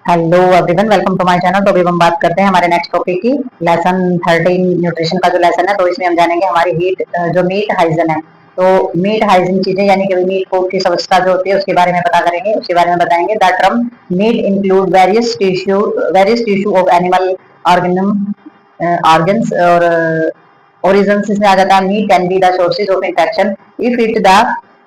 Hello everyone, welcome to my channel. तो अभी हम बात करते हैं हमारे नेक्स्ट टॉपिक की। लेसन 13 न्यूट्रिशन का जो लेसन है, तो इसमें हम जानेंगे हमारी जो मीट हाइजीन है। तो मीट हाइजीन चीजें यानी कि मीट फूड की स्वच्छता जो होती है उसके बारे में पता करेंगे, उसके बारे में बताएंगे। The term meat include various tissue of animal organs और ओरिजिन्स इसमें आ जाता है। Meat can be the sources of infection if it the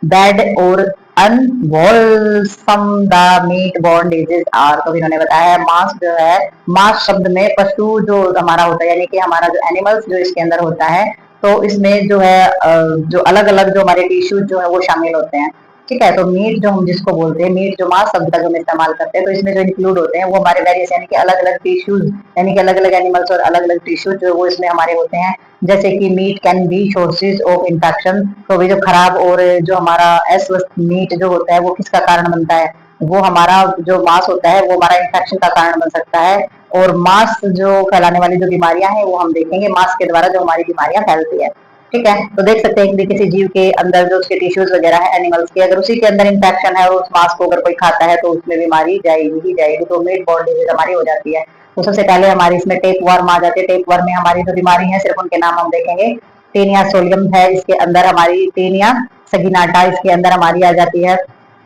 bad और unwholesome the meat borne disease are. तो इन्होंने बताया है मांस जो है, मांस शब्द में पशु जो हमारा होता है यानी कि हमारा जो एनिमल्स जो इसके अंदर होता है, तो इसमें जो है जो अलग अलग जो हमारे टिश्यूज जो है वो शामिल होते हैं। ठीक है, तो मीट जो हम जिसको बोलते हैं, मीट जो मांस शब्द का जो हम इस्तेमाल करते हैं, तो इसमें जो इंक्लूड होते हैं वो हमारे वेरियस यानी कि अलग अलग टिश्यूज यानी कि अलग अलग एनिमल्स और अलग अलग टिश्यूज जो वो इसमें हमारे होते हैं। जैसे कि meat can be sources of infection. तो भी जो खराब और जो हमारा अस्वस्थ मीट जो होता है वो किसका कारण बनता है, वो हमारा जो मांस होता है वो हमारा इन्फेक्शन का कारण बन सकता है। और मांस जो फैलाने वाली जो बीमारियां हैं वो हम देखेंगे, मांस के द्वारा जो हमारी बीमारियां फैलती है। ठीक है, तो देख सकते हैं कि किसी जीव के अंदर जो उसके टिश्यूज वगैरह है एनिमल्स के, अगर उसी के अंदर इन्फेक्शन है और उस मांस को अगर कोई खाता है तो उसमें बीमारी जाएगी ही जाएगी, तो मीट बॉर्न डिजीज हमारी हो जाती है। तो सबसे पहले हमारी इसमें टेप वर्म आ जाती है। टेप वर्म में हमारी जो बीमारी है सिर्फ उनके नाम हम देखेंगे। टेनिया सोलियम है इसके अंदर हमारी, टेनिया सगिनाटा इसके अंदर हमारी आ जाती है।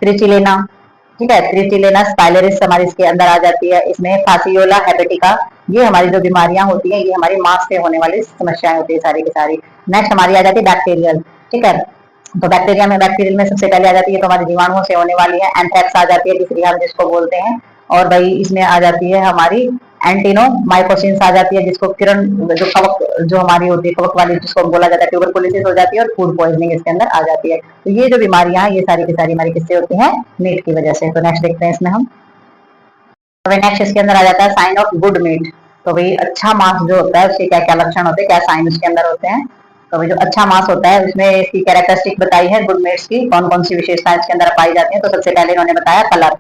त्रिचिलेना, ठीक है, त्रिचिलेना स्पाइलरिस हमारी इसके अंदर आ जाती है। इसमें फासियोला हेपेटिका, ये हमारी जो बीमारियां होती हैं ये हमारी मांस से होने वाली समस्याएं होती है सारी की सारी। नेक्स्ट हमारी आ जाती है बैक्टीरियल। ठीक है, तो बैक्टीरियल में सबसे पहले आ जाती है तो हमारी जीवाणुओं से होने वाली है। एंथ्रेक्स आ जाती है, तीसरी हम जिसको बोलते हैं। और भाई इसमें आ जाती है हमारी एंटीनो माइकोसिस आ जाती है, जिसको किरण जो कवक जो हमारी होती है, कवक वाली जिसको बोला जाता है, ट्यूबरकुलोसिस हो जाती है। और फूड पॉइजनिंग इसके अंदर आ जाती है। तो ये जो बीमारियां हैं ये सारी की सारी हमारी किससे होती हैं, मीट की वजह से। तो नेक्स्ट देखते हैं इसमें हम। तो नेक्स्ट इसके अंदर आ जाता है साइन ऑफ गुड मीट। तो भाई अच्छा मांस जो होता है उसके क्या क्या लक्षण होते हैं, क्या साइन उसके अंदर होते हैं। तो भाई जो अच्छा मांस होता है उसमें इसकी कैरेक्टरिस्टिक बताई है गुड मीट्स की, कौन कौन सी विशेषताएं इसके अंदर पाई जाती है। तो सबसे पहले इन्होंने बताया कलर।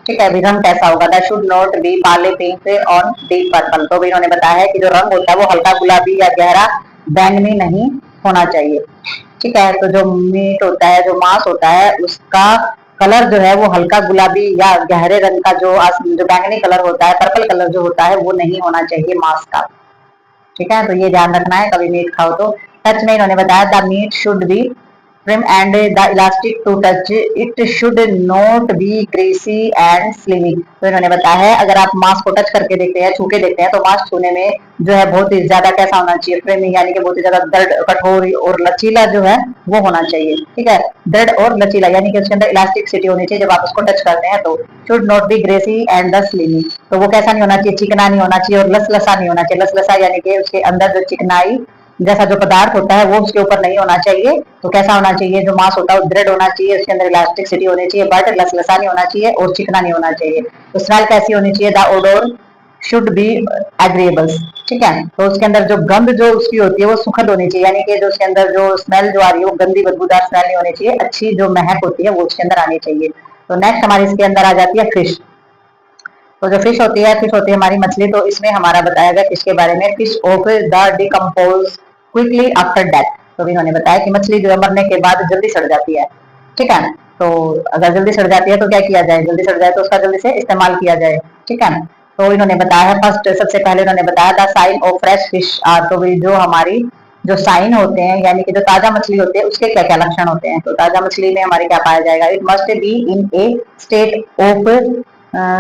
ठीक है, रंग कैसा होगा, that should not B Parle pink on deep purple. तो इन्होंने बताया है कि जो रंग होता है वो हल्का गुलाबी या गहरा बैंगनी नहीं होना चाहिए। ठीक है, तो जो मीट होता है, जो मांस होता है, उसका कलर जो है वो हल्का गुलाबी या गहरे रंग का जो बैंगनी कलर होता है, पर्पल कलर जो होता है वो नहीं होना चाहिए मांस का। ठीक है, तो ये ध्यान रखना है कभी मीट खाओ तो। टच में इन्होंने बताया the meat should be trim and the elastic to touch, it should not be greasy and slimy। तो इन्होंने बताया है अगर आप मांस को टच करके देखते हैं, छू के देखते हैं, तो मांस छूने में जो है बहुत ही ज्यादा कैसा होना चाहिए, फ्रेमी यानी कि बहुत ही ज्यादा दृढ़, कठोर और लचीला जो है वो होना चाहिए। ठीक है, दृढ़ और लचीला यानी कि उसके अंदर इलास्टिसिटी होनी चाहिए जब आप उसको टच करते हैं। तो should not be greasy and the slimy, तो वो कैसा नहीं होना चाहिए, चिकना नहीं होना चाहिए और लसलसा नहीं होना चाहिए। लसलसा यानी कि उसके अंदर जो चिकनाई जैसा जो पदार्थ होता है वो उसके ऊपर नहीं होना चाहिए। तो कैसा होना चाहिए, जो मांस होता है वो दृढ़ होना चाहिए, उसके अंदर इलास्टिसिटी होनी चाहिए, बट लसलसा नहीं होना चाहिए और चिकना नहीं होना चाहिए। तो स्मेल कैसी होनी चाहिए, the odour should be agreeable. ठीक है, तो उसके अंदर जो गंध जो उसकी होती है वो सुखद होनी चाहिए, यानी कि जो उसके अंदर जो स्मेल जो आ रही है वो गंदी बदबूदार स्मेल नहीं होनी चाहिए, अच्छी जो महक होती है वो उसके अंदर आनी चाहिए। तो नेक्स्ट हमारी इसके अंदर आ जाती है फिश। तो जो फिश होती है, फिश होती है हमारी मछली। तो इसमें हमारा बताया गया किसके बारे में, fish of the decompose quickly after death. तो इन्होंने बताया कि मछली जो है मरने के बाद जल्दी सड़ जाती है। ठीक है, तो अगर जल्दी सड़ जाती है तो क्या किया जाए, जल्दी सड़ जाए तो उसका जल्दी से इस्तेमाल किया जाए। ठीक है, तो इन्होंने बताया है फर्स्ट, सबसे पहले इन्होंने बताया the sign of fresh fish are. तो जो हमारी जो साइन होते हैं यानी कि जो ताजा मछली होते हैं उसके क्या क्या लक्षण होते हैं। तो ताजा मछली में हमारे क्या पाया जाएगा, it must be in A state of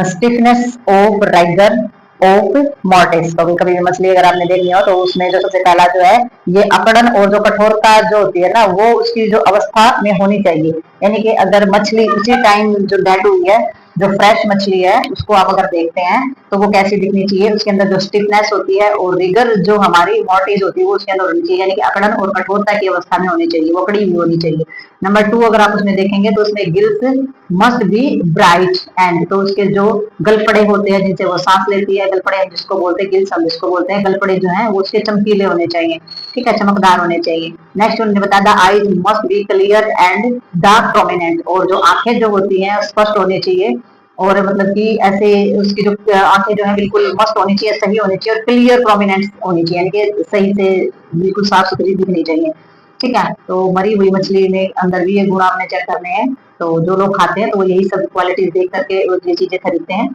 stiffness of rigor of mortis. तो कभी भी मछली अगर आपने देखनी हो तो उसमें जो सबसे पहला जो है ये अकड़न और जो कठोरता जो होती है ना वो उसकी जो अवस्था में होनी चाहिए। यानी कि अगर मछली उसी टाइम जो डेड हुई है, जो फ्रेश मछली है उसको आप अगर देखते हैं तो वो कैसी दिखनी चाहिए, उसके अंदर जो स्टिफनेस होती है और रिगर जो हमारी मॉर्टिस होती है वो उसके अंदर होनी चाहिए, यानी कि अकड़न और कठोरता की अवस्था में होनी चाहिए, वो कड़ी हुई होनी चाहिए। नंबर 2 अगर आप उसमें देखेंगे तो उसमें gills must be bright and, तो उसके जो गलपड़े होते हैं जिनसे वो सांस लेती है, गलपड़े जिसको बोलते हैं गिल्स हम जिसको बोलते हैं, गलपड़े जो है वो उसके चमकीले होने चाहिए। ठीक है, चमकदार होने चाहिए। नेक्स्ट उन्होंने बताया the eyes must be clear and dark prominent, और जो आंखें जो होती हैं स्पष्ट होनी चाहिए और मतलब कि ऐसे उसकी जो आंखें जो है बिल्कुल मस्त होनी चाहिए, सही होनी चाहिए और क्लियर प्रोमिनेंस होनी चाहिए, यानी कि सही से बिल्कुल साफ सुथरी दिखनी चाहिए। ठीक है, तो मरी हुई मछली में अंदर भी ये गुण आपने चेक करने हैं। तो जो लोग खाते हैं तो वो यही सब क्वालिटीज देख करके ये चीजें खरीदते हैं।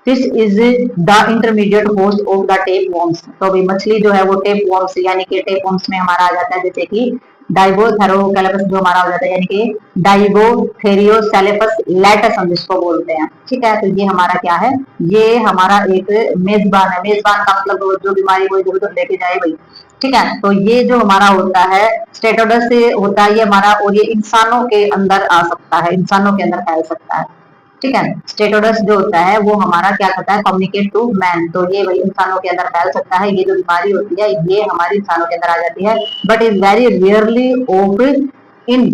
Fish is the intermediate host of the tape worms. तो भाई मछली जो है वो टेप वॉर्म्स यानी कि टेप वॉर्म्स में हमारा आ जाता है, जैसे कि डाइबोथेरोकैलपस जो हमारा हो जाता है, यानी कि डाइबोथेरियोसेलेपस लैटस हम जिसको बोलते हैं। ठीक है, तो ये हमारा क्या है, ये हमारा एक मेजबान है। मेजबान का मतलब जो बीमारी कोई इधर उधर लेके जाए भाई। ठीक है, तो ये जो हमारा होता है स्टेटोडस से होता है ये हमारा, और ये इंसानों के अंदर आ सकता है, इंसानों के अंदर फैल सकता है। ठीक है, स्टेटोडस जो होता है वो हमारा क्या करता है, कम्युनिकेट टू मैन। तो ये वही इंसानों के अंदर फैल सकता है। ये जो बीमारी होती है ये हमारी इंसानों के अंदर आ जाती है, but is very rarely of in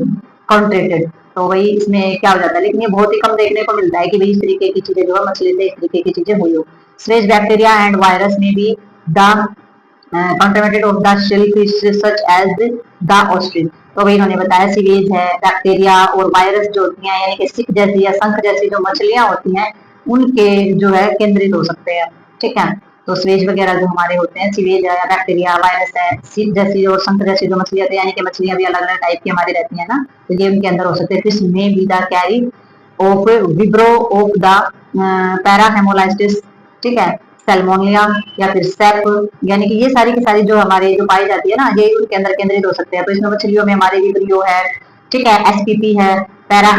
contracted. तो वही इसमें क्या हो जाता है, लेकिन ये बहुत ही कम देखने को मिलता है कि भाई इस तरीके की चीजें जो है मछली से इस तरीके की चीजें हुई हो। स्लेज बैक्टीरिया एंड वायरस में भी the contaminated of the shellfish such as the ostrich। तो भाई इन्होंने बताया सीवेज है, बैक्टीरिया और वायरस जो होती हैं, यानी कि सिक जैसी या शंख जैसी जो मछलियां होती हैं उनके जो है केंद्रित हो सकते हैं। ठीक है, तो स्वेज वगैरह जो हमारे होते हैं, सीवेज है, बैक्टीरिया, वायरस है, सिक जैसी और शंख जैसी जो मछलियां होती हैं, यानी कि मछलियां भी अलग अलग टाइप की हमारी रहती है ना, तो ये उनके अंदर हो सकते हैं। फिश में be the carry of vibrio of the parahaemolyticus. ठीक है, सैल्मोनिया या फिर सेप, यानी कि ये सारी की सारी जो हमारे जो पाई जाती है ना, ये उनके अंदर केंद्रित हो सकते हैं। तो इसमें मछलियों में हमारे विब्रियो है, ठीक है, एसपीपी है, पैरा,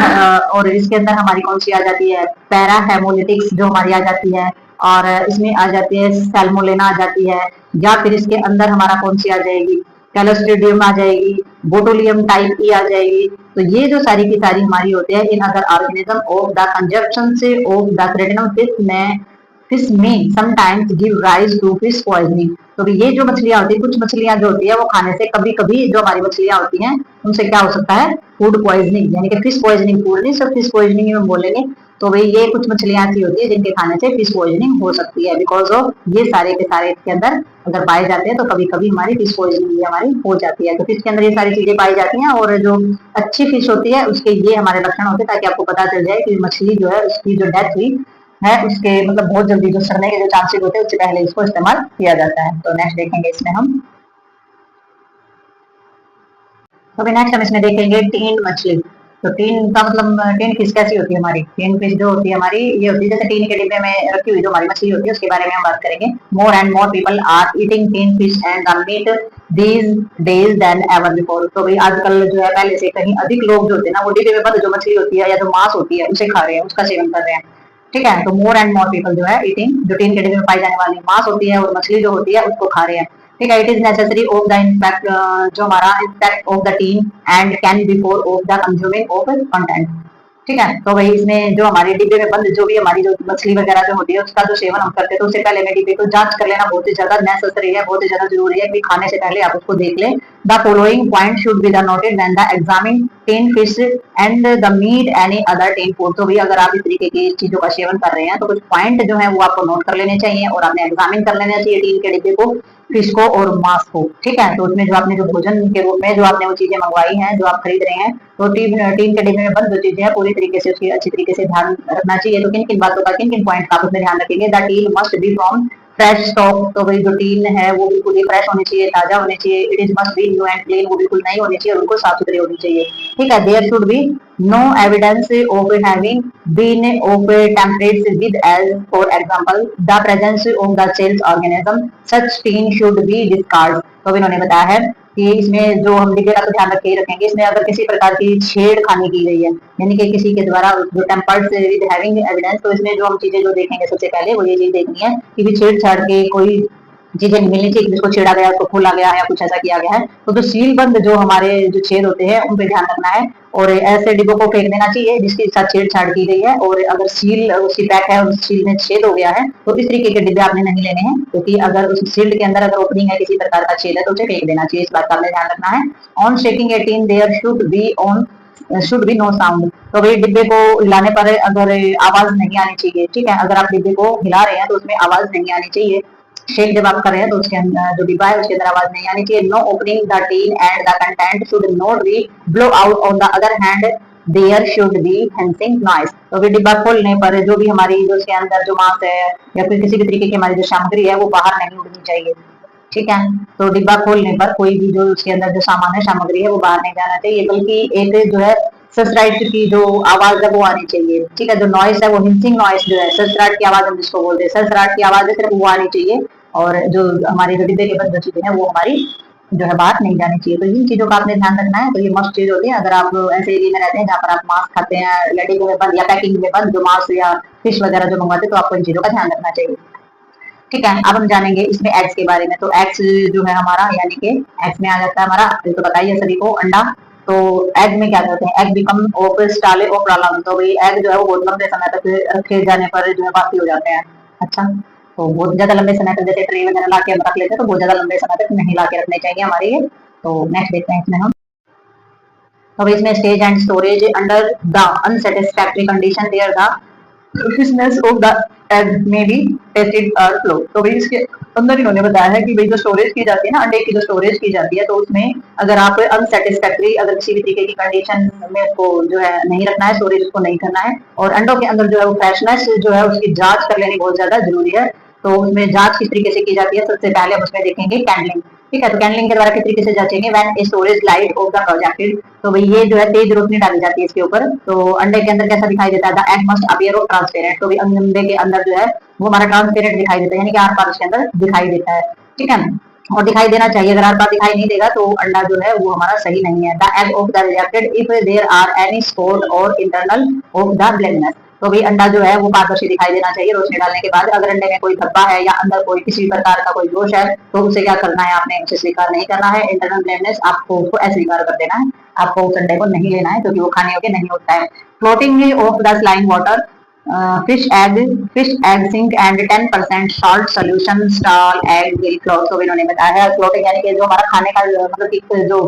और इसके अंदर हमारी कौन सी आ जाती है, पैरा हेमोलिटिक्स जो हमारी आ जाती है, और इसमें आ जाती है सैल्मोलेना आ जाती है, या फिर इसके अंदर हमारा कौन सी आ जाएगी, कैलोस्ट्रिडियम आ जाएगी, बोटोलियम टाइप ई आ जाएगी। तो ये जो सारी की सारी हमारी होते हैं in other organism of the consumption से ऑफ द क्रेटिनम फिश में sometimes give rise to fish poisoning. तो ये जो मछलियां होती है, कुछ मछलियां जो होती है वो खाने से कभी कभी जो हमारी मछलियां होती हैं उनसे क्या हो सकता है, फूड पॉइजनिंग, यानी कि फिश पॉइजनिंग, फूड नहीं, सब फिश पॉइजनिंग में बोलेंगे। तो भाई ये कुछ मछलियां ऐसी होती है जिनके खाने से फिश पॉइजनिंग हो सकती है, बिकॉज ऑफ ये सारे के सारे इसके अंदर अगर पाए जाते हैं तो कभी कभी हमारी फिश पॉइजनिंग भी हमारी हो जाती है। तो फिश के अंदर ये सारी चीजें पाई जाती हैं, और जो अच्छी फिश होती है उसके ये हमारे लक्षण होते हैं, ताकि आपको पता चल जाए कि मछली जो है उसकी जो डेथ हुई है उसके मतलब बहुत जल्दी जो सड़ने के जो चांसेस होते हैं उससे पहले इसको इस्तेमाल किया जाता है। तो नेक्स्ट देखेंगे इसमें हम, तो नेक्स्ट हम इसमें देखेंगे टीन मछली। तो टीन का मतलब टीन फिश कैसी होती है हमारी, टीन फिश जो होती है हमारी ये होती है जैसे टीन के डिब्बे में रखी हुई जो हमारी मछली होती है उसके बारे में हम बात करेंगे। More and more people are eating tin fish and the meat these days then ever before. तो भाई आजकल जो है पहले से कहीं अधिक लोग जो होते हैं ना वो डिब्बे में बंद जो मछली होती है या जो मांस होती है उसे खा रहे हैं, उसका सेवन कर रहे हैं। ठीक है, तो मोर एंड मोर पीपल जो है ईटिंग, जो टीन के डिब्बे में पाई जाने वाली मांस होती है और मछली जो होती है उसको खा रहे हैं। ठीक है, it is necessary of the impact जो हमारा impact of the tin and can before of the consuming of content. ठीक है, तो भाई इसमें जो हमारे डिब्बे में बंद जो भी हमारी जो मछली वगैरह जो होती है उसका जो सेवन हम करते हैं तो उससे पहले में डिब्बे को जांच कर लेना बहुत ही ज्यादा नेसेसरी है, बहुत ही ज्यादा जरूरी है कि खाने से पहले आप उसको देख लें। The following point should be the noted when the examine tin fish and the meat any other tin food. तो भाई अगर आप इस तरीके की चीजों का सेवन कर रहे हैं तो कुछ पॉइंट जो है वो आपको नोट कर लेने चाहिए और आपने एग्जामिन कर लेना चाहिए टीन के डिब्बे को, फिश को और मांस को। ठीक है, तो उसमें जो आपने जो भोजन के रूप में जो आपने वो चीजें मंगवाई हैं जो आप खरीद रहे हैं, तो टीन के डिब्बे में बंद जो चीजें हैं पूरी तरीके से उसकी अच्छी तरीके से ध्यान रखना चाहिए। तो किन किन बातों का, किन किन पॉइंट का आप उसमें ध्यान रखेंगे। The tin must be from fresh stock. तो भाई जो टीन है वो बिल्कुल ही फ्रेश होनी चाहिए, ताजा होनी चाहिए। It is must be new and clean, वो बिल्कुल नई होनी चाहिए और बिल्कुल साफ सुथरी होनी चाहिए। ठीक है, there should be no evidence of having been of tampered with as for example the presence of the cells organism such tin should be discard. तो इन्होंने बताया है कि इसमें जो हम डिब्बे का तो ध्यान रखे ही रखेंगे, इसमें अगर किसी प्रकार की छेड़खानी की गई है यानी कि किसी के द्वारा जो टेम्पर्ड विद हैविंग एविडेंस, तो इसमें जो हम चीजें जो देखेंगे सबसे पहले वो ये चीज देखनी है कि भी छेड़छाड़ के कोई चीजें नहीं मिलनी चाहिए, जिसको छेड़ा गया, उसको खोला गया है या कुछ ऐसा किया गया है। तो सील बंद जो हमारे जो छेद होते हैं उन पे ध्यान रखना है और ऐसे डिब्बों को फेंक देना चाहिए जिसके साथ छेड़छाड़ की गई है। और अगर सील उसकी पैक है और सील में छेद हो गया है तो इस तरीके के डिब्बे आपने नहीं लेने हैं, क्योंकि अगर उस सील्ड के अंदर अगर ओपनिंग है, किसी प्रकार का छेद है तो उसे फेंक देना चाहिए। इस बात का आपने ध्यान रखना है। On shaking a tin there should be no sound. तो भाई डिब्बे को हिलाने पर अगर आवाज नहीं आनी चाहिए। ठीक है, अगर आप डिब्बे को हिला रहे हैं तो उसमें आवाज नहीं आनी चाहिए। शेक जब आप कर रहे हैं तो उसके अंदर जो डिब्बा है उसके अंदर आवाज नहीं आनी चाहिए। No opening the tin and the content should not be blow out. On the other hand there should be hissing noise. तो भी डिब्बा खोलने पर जो भी हमारी जो उसके अंदर जो मांस है या फिर किसी भी तरीके की हमारी जो सामग्री है वो बाहर नहीं उड़नी चाहिए। ठीक है, तो डिब्बा खोलने पर कोई भी जो उसके अंदर जो सामान है, सामग्री है, वो बाहर नहीं जाना चाहिए, बल्कि एक जो है सब्सक्राइब की जो आवाज है वो आनी चाहिए, ठीक है। जो नॉइस है वो हिंसिंग नॉइस जो है, सब्सक्राइब की आवाज हम जिसको बोलते हैं, सब्सक्राइब की आवाज है सिर्फ वो आनी चाहिए, और जो हमारी जो डिब्बे के बंद चीजें हैं वो हमारी जो है बाहर नहीं जानी चाहिए। तो इन चीजों का आपने ध्यान रखना है। तो ये मस्ट चीज होती है अगर आप ऐसे एरिया में रहते हैं जहाँ पर आप मास्क खाते हैं या डिब्बे में बंद या पैकिंग में बंद जो मास्क या फिश वगैरह जो मंगवाते हैं, तो आपको इन चीजों का ध्यान रखना चाहिए। ठीक है, अब हम जानेंगे इसमें एग्स के बारे में। तो एग्स जो है हमारा, यानी कि एग्स में आ जाता है हमारा, तो बताइए सभी को, अंडा। तो एग में क्या करते हैं, एग बिकम ऑफ स्टाले और प्रॉलम। तो भाई एग जो है वो बहुत लंबे समय तक रखे जाने पर जो है बासी हो जाते हैं। अच्छा, तो बहुत ज्यादा लंबे समय तक, जैसे ट्रे वगैरह ला के हम रख लेते हैं, तो बहुत ज्यादा लंबे समय तक नहीं ला के रखने चाहिए हमारे ये। तो नेक्स्ट देखते हैं इसमें हम। अब इसमें stage and storage under the unsatisfactory condition there the freshness of the egg में भी टेस्टेड और फ्लो। तो भाई इसके अंदर इन्होंने बताया है कि भाई जो स्टोरेज की जाती है ना, अंडे की जो स्टोरेज की जाती है, तो उसमें अगर आप अनसेटिस्फैक्टरी, अगर किसी भी तरीके की कंडीशन में उसको जो है नहीं रखना है, स्टोरेज उसको नहीं करना है, और अंडों के अंदर जो है वो फ्रेशनेस जो है उसकी जांच कर लेनी बहुत ज्यादा जरूरी है। तो उसमें जांच किस तरीके से की जाती है, सबसे पहले हम उसमें देखेंगे कैंडलिंग। ठीक है, तो कैंडलिंग के द्वारा किस तरीके से जांचेंगे, when a storage light of the projected. तो भाई ये जो है तेज रोशनी डाली जाती है इसके ऊपर। तो अंडे के अंदर कैसा दिखाई देता है, the egg must appear of transparent. तो भाई अंडे के अंदर जो है वो हमारा ट्रांसपेरेंट दिखाई देता है, यानी कि आर पार उसके अंदर दिखाई देता है। ठीक है, और दिखाई देना चाहिए, अगर आर पार दिखाई नहीं देगा तो अंडा जो है वो हमारा सही नहीं है। The egg of the rejected if there are any spot और इंटरनल ऑफ द ब्लैकनेस। तो भाई अंडा जो है वो पारदर्शी दिखाई देना चाहिए रोशनी डालने के बाद। अगर अंडे में कोई धब्बा है या अंदर कोई किसी भी प्रकार का कोई दोष है, तो उसे क्या करना है, आपने उसे स्वीकार नहीं करना है। इंटरनल ब्लैकनेस आपको उसको अस्वीकार कर देना है, आपको उस अंडे को नहीं लेना है, क्योंकि वो खाने योग्य नहीं होता है। Floating of the slime water, fish egg sink and 10% salt solution stall egg will float। तो इन्होंने बताया है फ्लोटिंग यानी कि जो हमारा खाने का मतलब कि जो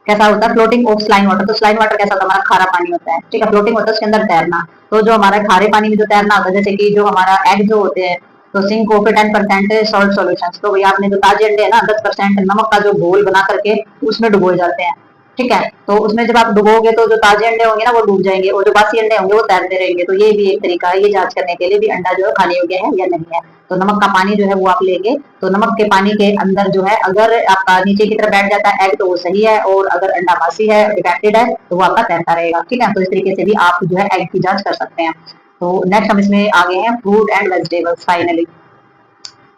कैसा होता है, फ्लोटिंग ऑफ स्लाइन वाटर। तो स्लाइन वाटर कैसा होता है, हमारा खारा पानी होता है। ठीक है, फ्लोटिंग होता है उसके अंदर तैरना। तो जो हमारा खारे पानी में जो तैरना होता है, जैसे कि जो हमारा एग जो होते हैं, तो सिंक ऑफ 10% सॉल्ट सॉल्यूशन। तो भैया आपने जो ताजे अंडे है ना, 10% नमक का जो घोल बना करके उसमें डुबोए जाते हैं। ठीक है, तो उसमें जब आप डुबोगे तो जो ताजे अंडे होंगे ना वो डूब जाएंगे, और जो बासी अंडे होंगे वो तैरते रहेंगे। तो ये भी एक तरीका है ये जांच करने के लिए भी अंडा जो है खाने योग्य है या नहीं है। तो नमक का पानी जो है वो आप लेंगे, तो नमक के पानी के अंदर जो है अगर आपका नीचे की तरफ बैठ जाता है एग तो वो सही है, और अगर अंडा बासी है, डिफेक्टेड है, तो वो आपका तैरता रहेगा। ठीक है, तो इस तरीके से भी आप जो है एग की जांच कर सकते हैं। तो नेक्स्ट हम इसमें आगे हैं फ्रूट एंड वेजिटेबल्स फाइनली।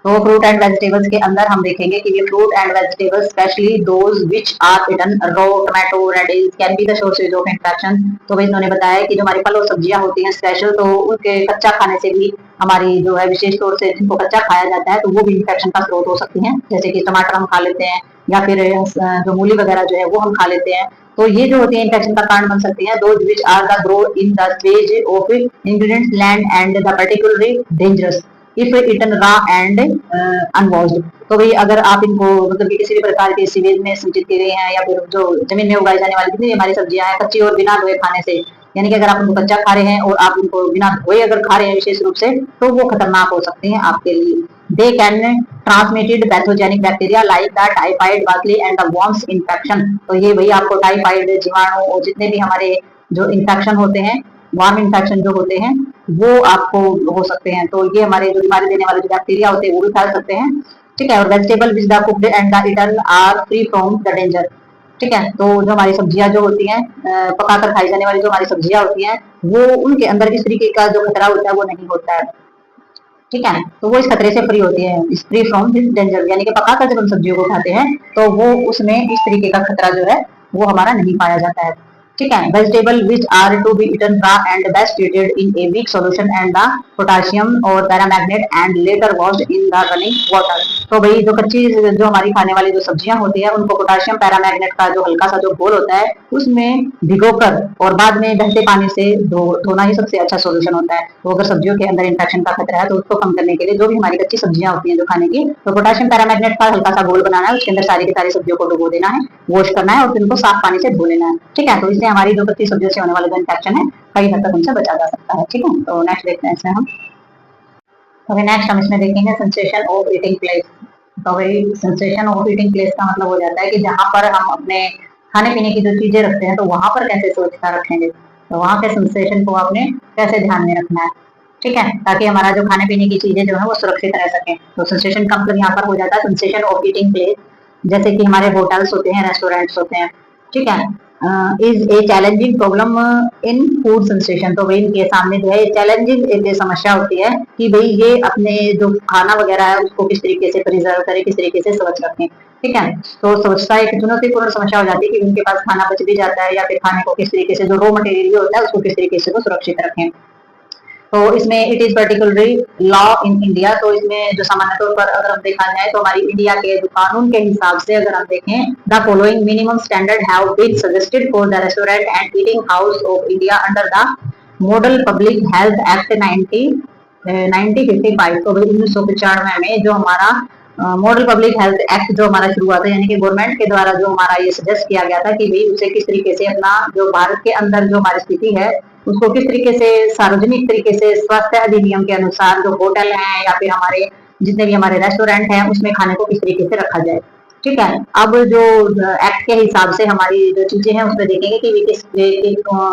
तो फ्रूट एंड वेजिटेबल्स के अंदर हम देखेंगे कि ये fruit and vegetables specially those which are eaten raw, tomato, radish can be the sources of infection. तो भाई इन्होंने बताया कि जो हमारी फल और सब्जियां होती हैं स्पेशल, तो उनके कच्चा खाने से भी हमारी जो है विशेष तौर से जिनको कच्चा खाया जाता है तो वो भी इन्फेक्शन का स्रोत हो सकती हैं। जैसे कि टमाटर हम खा लेते हैं, या फिर जो मूली वगैरह जो है वो हम खा लेते हैं, तो ये जो होती है इन्फेक्शन का कारण बन सकती है। Those which are the grow in the stage of ingredients land and the particularly dangerous if eaten raw and unwashed. तो भाई अगर आप इनको मतलब कि किसी भी प्रकार के सीवेज में संचित की गई हैं, या फिर जो जमीन में उगाई जाने वाली जितनी भी हमारी सब्जियां हैं कच्ची और बिना धोए खाने से, यानी कि अगर आप उनको कच्चा खा रहे हैं और आप उनको बिना धोए अगर खा रहे हैं विशेष रूप से, तो वो खतरनाक हो सकती हैं आपके लिए। They can transmitted pathogenic bacteria like the typhoid, barley and the worms infection. तो ये भाई आपको टाइफाइड, जीवाणु और जितने भी हमारे जो इन्फेक्शन होते हैं, वार्म इन्फेक्शन जो होते हैं, वो आपको हो सकते हैं। तो ये हमारे जो बीमारी देने वाले जो बैक्टीरिया होते हैं वो भी फैल सकते हैं। ठीक है, और vegetable which the cooked and the eaten are free from the danger. ठीक है, तो जो हमारी सब्जियां जो होती हैं, पकाकर खाई जाने वाली जो हमारी सब्जियां होती हैं, वो उनके अंदर इस तरीके का जो खतरा होता है वो नहीं होता है। ठीक है, तो वो इस खतरे से फ्री होती है, फ्री फ्रॉम दिस डेंजर, यानी कि पकाकर जब हम सब्जियों को खाते हैं तो वो उसमें इस तरीके का खतरा जो है वो हमारा नहीं पाया जाता है। ठीक है, vegetable which are to be eaten raw and best treated in a weak solution and the potassium और permanganate and later washed in the running water. तो भाई जो कच्ची जो हमारी खाने वाली जो सब्जियां होती है उनको पोटाशियम पैरामैग्नेट का जो हल्का सा जो घोल होता है उसमें भिगोकर और बाद में बहते पानी से धोना ही सबसे अच्छा सोल्यूशन होता है। तो अगर सब्जियों के अंदर इन्फेक्शन का खतरा है तो उसको कम करने के लिए जो भी हमारी कच्ची सब्जियां होती हैं जो खाने की, तो पोटाशियम पैरामैग्नेट का हल्का सा घोल बनाना है, उसके अंदर सारी की सारी सब्जियों को डुबो देना है, वॉश करना है और फिर उनको साफ पानी से धो लेना है। ठीक है, तो इससे हमारी जो कच्ची सब्जियों से होने वाला जो इन्फेक्शन है कई हद तक उनसे बचा जा सकता है। ठीक है, तो नेक्स्ट देखते हैं इसमें हम। तो नेक्स्ट हम इसमें देखेंगे सेंसेशन ऑफ ईटिंग प्लेस। तो भाई सेंसेशन ऑफ ईटिंग प्लेस का मतलब हो जाता है कि जहां पर हम अपने खाने पीने की जो चीजें रखते हैं तो वहां पर कैसे स्वच्छता रखेंगे, तो वहां के सेंसेशन को आपने कैसे ध्यान में रखना है। ठीक है, ताकि हमारा जो खाने पीने की चीजें जो है वो सुरक्षित रह सके। तो सेंसेशन का मतलब यहाँ पर हो जाता है सेंसेशन ऑफ ईटिंग प्लेस, जैसे कि हमारे होटल्स होते हैं, रेस्टोरेंट्स होते हैं। ठीक है, is a challenging problem in food sanitation. तो भाई इनके सामने जो है चैलेंजिंग एक समस्या होती है कि भाई ये अपने जो खाना वगैरह है उसको किस तरीके से प्रिजर्व करें, किस तरीके से स्वच्छ रखें। ठीक है, तो स्वच्छता एक चुनौतीपूर्ण समस्या हो जाती है कि उनके पास खाना बच भी जाता है या फिर खाने को किस तरीके से जो रॉ मटेरियल होता है उसको किस तरीके से वो सुरक्षित रखें। तो इसमें it is particularly law in India. तो इसमें जो सामान्य तौर पर अगर हम देखा जाए तो हमारी इंडिया के जो कानून के हिसाब से अगर हम देखें, the following minimum standard have been suggested for the restaurant and eating house of India under the model public health act 1955। तो भाई 1995 में जो हमारा मॉडल पब्लिक हेल्थ एक्ट जो हमारा शुरू हुआ था, यानी कि गवर्नमेंट के द्वारा जो हमारा ये सजेस्ट किया गया था कि भाई उसे किस तरीके से अपना जो भारत के अंदर जो हमारी स्थिति है उसको किस तरीके से सार्वजनिक तरीके से स्वास्थ्य अधिनियम के अनुसार जो होटल है या फिर हमारे जितने भी हमारे रेस्टोरेंट हैं उसमें खाने को किस तरीके से रखा जाए। ठीक है, अब जो एक्ट के हिसाब से हमारी जो चीजें हैं उसमें देखेंगे कि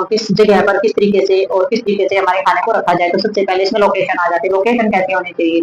किस जगह पर किस तरीके से और किस तरीके से हमारे खाने को रखा जाए। तो सबसे पहले इसमें लोकेशन आ जाती है, लोकेशन कैसे होनी चाहिए।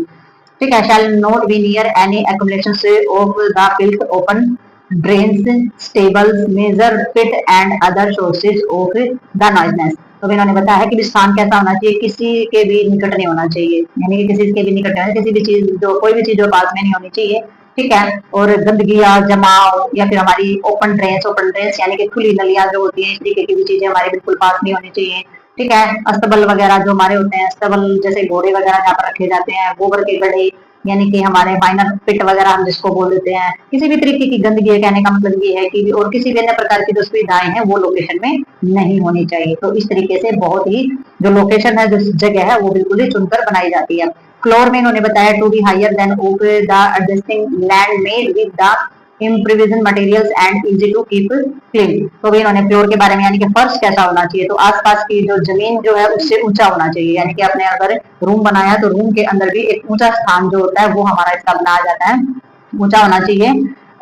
ठीक है, shall not be near any accumulations of the filth, open drains, stables, major pit and other sources of the noisiness. तो इन्होंने बताया है कि स्थान कैसा होना चाहिए, किसी के भी निकट नहीं होना चाहिए, यानी कि किसी के भी निकट नहीं, किसी भी चीज जो कोई भी चीज जो पास में नहीं होनी चाहिए। ठीक है, और गंदगी या जमाव या फिर हमारी ओपन ड्रेन्स यानी कि खुली नलियां जो होती है इस तरीके की भी चीजें हमारे बिल्कुल पास नहीं होनी चाहिए। ठीक है, अस्तबल वगैरह जो हमारे होते हैं, अस्तबल जैसे घोड़े वगैरह जहाँ पर रखे जाते हैं, गोबर के गड्ढे यानी कि हमारे फाइनल पिट वगैरह हम जिसको बोल देते हैं, किसी भी तरीके की गंदगी है, कहने का मतलब ये है कि और किसी भी अन्य प्रकार की जो सुविधाएं हैं वो लोकेशन में नहीं होनी चाहिए। तो इस तरीके से बहुत ही जो लोकेशन है, जो जगह है वो बिल्कुल ही चुनकर बनाई जाती है। फ्लोर में इन्होंने बताया to be higher than of the adjusting land made with the improvision materials and easy to keep clean. तो भी इन्होंने फ्लोर के बारे में, यानी कि फर्श कैसा होना चाहिए, तो आसपास की जो जमीन जो है उससे ऊंचा होना चाहिए, यानी कि आपने अगर रूम बनाया तो रूम के अंदर भी एक ऊंचा स्थान जो होता है वो हमारा इसका बनाया जाता है, ऊंचा होना चाहिए।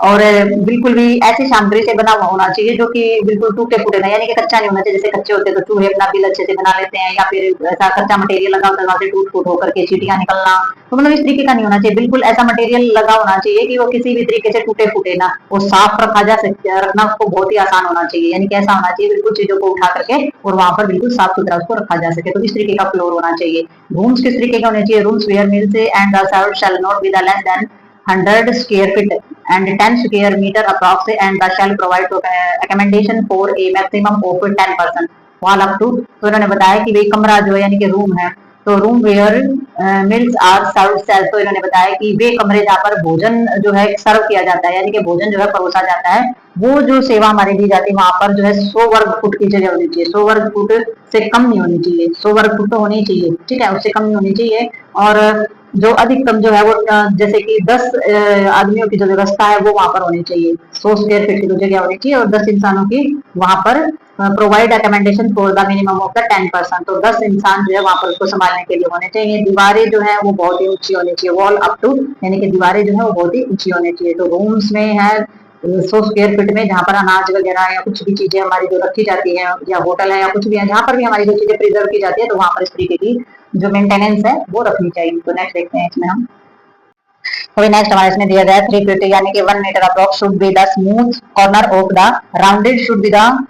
और बिल्कुल भी ऐसी सामग्री से बना हुआ होना चाहिए जो कि बिल्कुल टूटे फूटे ना, यानी कि कच्चा नहीं होना चाहिए। जैसे कच्चे होते तो चूहे अपना बिल अच्छे से बना लेते हैं, या फिर ऐसा कच्चा मटेरियल लगा होता है वहां से टूट फूट होकर के चीटियां निकलना, तो मतलब इस तरीके का नहीं होना चाहिए। बिल्कुल ऐसा मटेरियल लगा होना चाहिए कि वो किसी भी तरीके से टूटे फूटे ना, वो साफ रखा जा सकता, रखना उसको बहुत ही आसान होना चाहिए, यानी कि ऐसा होना चाहिए बिल्कुल चीजों को उठा करके और वहां पर बिल्कुल साफ सुथरा उसको रखा जा सके। तो इस तरीके का फ्लोर होना चाहिए। रूम्स किस तरीके के होने चाहिए, rooms where meals and the serve shall not be the less than 100 square feet and 10 square meter approx and the shall provide accommodation for a maximum of 10% while up to। तो इन्होंने बताया कि भाई कमरा जो है यानी कि रूम है, तो room where meals are serve self. तो इन्होंने बताया कि वे कमरे जहाँ पर भोजन जो है सर्व किया जाता है, यानी कि भोजन जो है परोसा जाता है, वो जो सेवा हमारी दी जाती है वहां पर जो है 100 वर्ग फुट की जगह होनी चाहिए, 100 वर्ग फुट से कम नहीं होनी चाहिए, 100 वर्ग फुट तो होनी चाहिए। ठीक है, उससे कम नहीं होनी चाहिए। और जो अधिकतम जो है वो जैसे कि 10 आदमियों की जो व्यवस्था है वो वहां पर होनी चाहिए, 100 स्क्वायर फीट की जो जगह होनी चाहिए और 10 इंसानों की वहां पर provide accommodation for the minimum of the 10%। तो 10 इंसान जो है वहां पर उसको संभालने के लिए होने चाहिए। दीवारें जो है वो बहुत ही ऊंची होनी चाहिए, वॉल अप टू, यानी कि दीवारें जो है वो बहुत ही ऊंची होनी चाहिए। तो रूम्स में है 100 स्क्वायर फीट में जहाँ पर अनाज वगैरह या कुछ भी चीजें हमारी जो रखी जाती है, या होटल है या कुछ भी है जहाँ पर भी हमारी जो चीजें प्रिजर्व की जाती है, तो वहां पर इस तरीके की जो मेंटेनेंस है वो रखनी चाहिए। तो नेक्स्ट देखते हैं इसमें हम। तो नेक्स्ट हमारे इसमें दिया गया है 350 यानी कि 1 metre approx should be the smooth corner of the rounded should be the